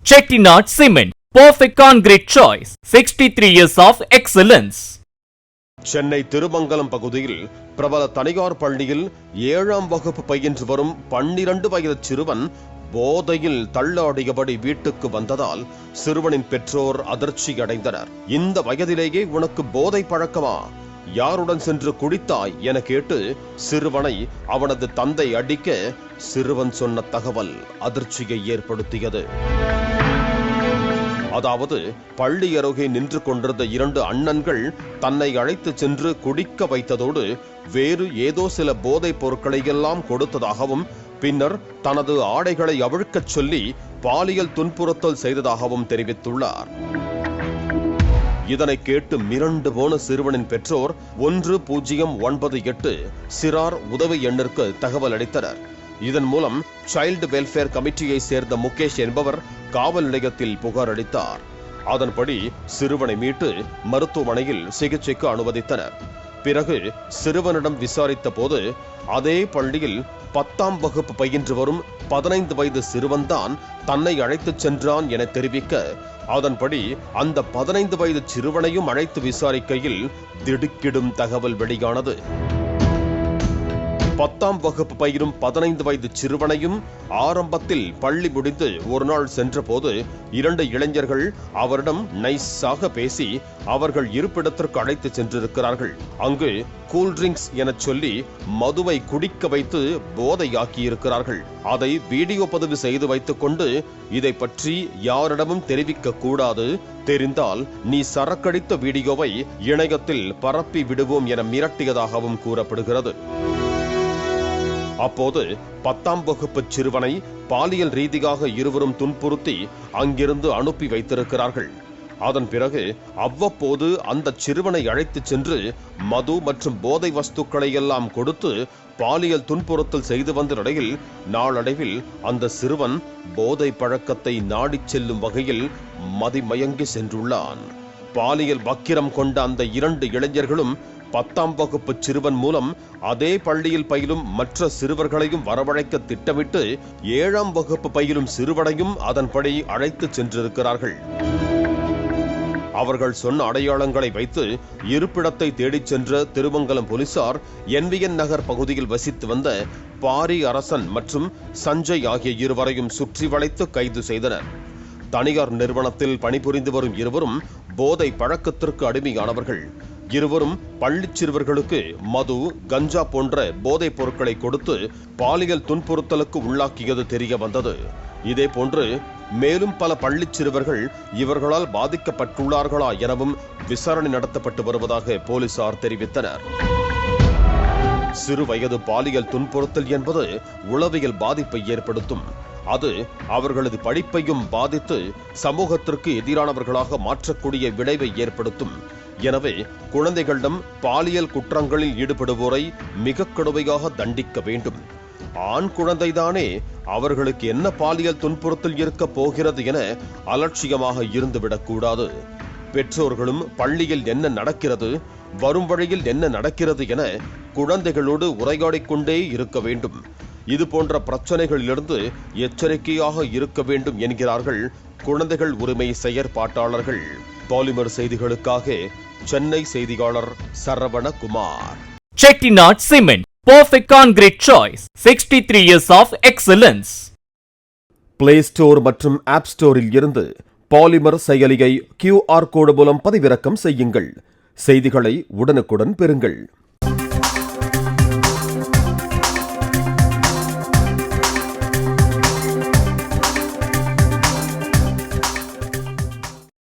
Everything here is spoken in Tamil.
Chettinad Cement, perfect concrete choice. 63 years of excellence. Chennai Thirumangalam பகுதியில் பிரபல தனியார் பள்ளியில் 7ஆம் வகுப்பு பயின்று வரும் 12 வயது சிறுவன் போதையில் தள்ளாடியபடி வீட்டுக்கு வந்ததால் சிறுவனின் பெற்றோர் அதிர்ச்சி அடைந்தனர். இந்த வயதிலேயே உனக்கு போதை பழக்கமா? யாருடன் சென்று குடித்தாய் என கேட்டு சிறுவனை அவனது தந்தை அடிக்க சிறுவன் சொன்ன தகவல் அதிர்ச்சியை ஏற்படுத்தியது. அதாவது பள்ளி அருகே நின்று கொண்டிருந்த 2 அண்ணன்கள் தன்னை அழைத்து சென்று குடிக்க வைத்ததோடு வேறு ஏதோ சில போதைப் பொருட்களை எல்லாம் கொடுத்ததாகவும் பின்னர் தனது ஆடைகளை அவிழ்க்கச் சொல்லி பாலியல் துன்புறுத்தல் செய்ததாகவும் தெரிவித்துள்ளார். இதனை கேட்டு மிரண்டு போன சிறுவனின் பெற்றோர் 1098 சிறார் உதவி எண்ணிற்கு தகவல் அளித்தனர். இதன் மூலம் சைல்டு வெல்ஃபேர் கமிட்டியை சேர்ந்த முகேஷ் என்பவர் காவல் நிலையத்தில் புகார் அளித்தார். அதன்படி சிறுவனை மீட்டு மருத்துவமனையில் சிகிச்சைக்கு அனுமதித்தனர். பிறகு சிறுவனிடம் விசாரித்த போது அதே பள்ளியில் 10ஆம் வகுப்பு பயின்று வரும் 15 வயது சிறுவன்தான் தன்னை அழைத்துச் சென்றான் என தெரிவிக்க அதன்படி அந்த 15 வயது சிறுவனையும் அழைத்து விசாரிக்கையில் திடுக்கிடும் தகவல் வெளியானது. 10ஆம் வகுப்பு பயிலும் 15 வயது சிறுவனையும் ஆரம்பத்தில் பள்ளி முடிந்து ஒரு நாள் சென்ற போது 2 இளைஞர்கள் அவரிடம் நைஸாக பேசி அவர்கள் இருப்பிடத்திற்கு அழைத்து சென்றிருக்கிறார்கள். அங்கு கூல்ட்ரிங்க்ஸ் என சொல்லி மதுவை குடிக்க வைத்து போதையாக்கி இருக்கிறார்கள். அதை வீடியோ பதிவு செய்து வைத்துக் கொண்டு இதை பற்றி யாரிடமும் தெரிவிக்க கூடாது, தெரிந்தால் நீ சரக்கடித்த வீடியோவை இணையத்தில் பரப்பி விடுவோம் என மிரட்டியதாகவும் கூறப்படுகிறது. அப்போது 10ஆம் வகுப்பு சிறுவனை பாலியல் ரீதியாக இருவரும் துன்புறுத்தி அங்கிருந்து அனுப்பி வைத்திருக்கிறார்கள். அதன் பிறகு அவ்வப்போது அந்த சிறுவனை அழைத்துச் சென்று மது மற்றும் போதை வஸ்துக்களை எல்லாம் கொடுத்து பாலியல் துன்புறுத்தல் செய்து வந்த நிலையில் நாளடைவில் அந்த சிறுவன் போதை பழக்கத்தை நாடிச் செல்லும் வகையில் மதிமயங்கி சென்றுள்ளான். பாலியல் வக்கிரம் கொண்ட அந்த 2 இளைஞர்களும் 10ஆம் வகுப்பு சிறுவன் மூலம் அதே பள்ளியில் பயிலும் மற்ற சிறுவர்களையும் வரவழைக்க திட்டமிட்டு 7ஆம் வகுப்பு பயிலும் சிறுவனையும் அதன்படி அழைத்து சென்றிருக்கிறார்கள். அவர்கள் சொன்ன அடையாளங்களை வைத்து இருப்பிடத்தை தேடிச் சென்ற திருமங்கலம் போலீசார் NVN நகர் பகுதியில் வசித்து வந்த பாரி அரசன் மற்றும் சஞ்சய் ஆகிய இருவரையும் சுற்றி வளைத்து கைது செய்தனர். தனியார் நிறுவனத்தில் பணிபுரிந்து வரும் இருவரும் போதை பழக்கத்திற்கு அடிமையானவர்கள். இருவரும் பள்ளி சிறுவர்களுக்கு மது, கஞ்சா போன்ற போதைப் பொருட்களை கொடுத்து பாலியல் துன்புறுத்தலுக்கு உள்ளாக்கியது தெரிய வந்தது. இதே போன்று மேலும் பல பள்ளி சிறுவர்கள் இவர்களால் பாதிக்கப்பட்டுள்ளார்களா எனவும் விசாரணை நடத்தப்பட்டு வருவதாக போலீசார் தெரிவித்தனர். சிறு வயது பாலியல் துன்புறுத்தல் என்பது உளவியல் பாதிப்பை ஏற்படுத்தும். அது அவர்களது படிப்பையும் பாதித்து சமூகத்திற்கு எதிரானவர்களாக மாற்றக்கூடிய விளைவை ஏற்படுத்தும். எனவே குழந்தைகளிடம் பாலியல் குற்றங்களில் ஈடுபடுவோரை மிக கடுமையாக தண்டிக்க வேண்டும். ஆண் குழந்தைதானே, அவர்களுக்கு என்ன பாலியல் துன்புறுத்தல் இருக்க போகிறது என அலட்சியமாக இருந்துவிடக்கூடாது. பெற்றோர்களும் பள்ளியில் என்ன நடக்கிறது, வரும் வழியில் என்ன நடக்கிறது என குழந்தைகளோடு உரையாடிக்கொண்டே இருக்க வேண்டும். இது போன்ற பிரச்சனைகளிலிருந்து எச்சரிக்கையாக இருக்க வேண்டும் என்கிறார்கள் குழந்தைகள் உரிமை செயற்பாட்டாளர்கள். பாலிமர் செய்திகளுக்காக சென்னை செய்தியாளர் Saravanakumar. Chettinad Cement, perfect concrete choice. 63 years of excellence. Play store மற்றும் ஆப் ஸ்டோரில் இருந்து பாலிமர் செயலியை QR கோடு மூலம் பதிவிறக்கம் செய்யுங்கள். செய்திகளை உடனுக்குடன் பெறுங்கள்.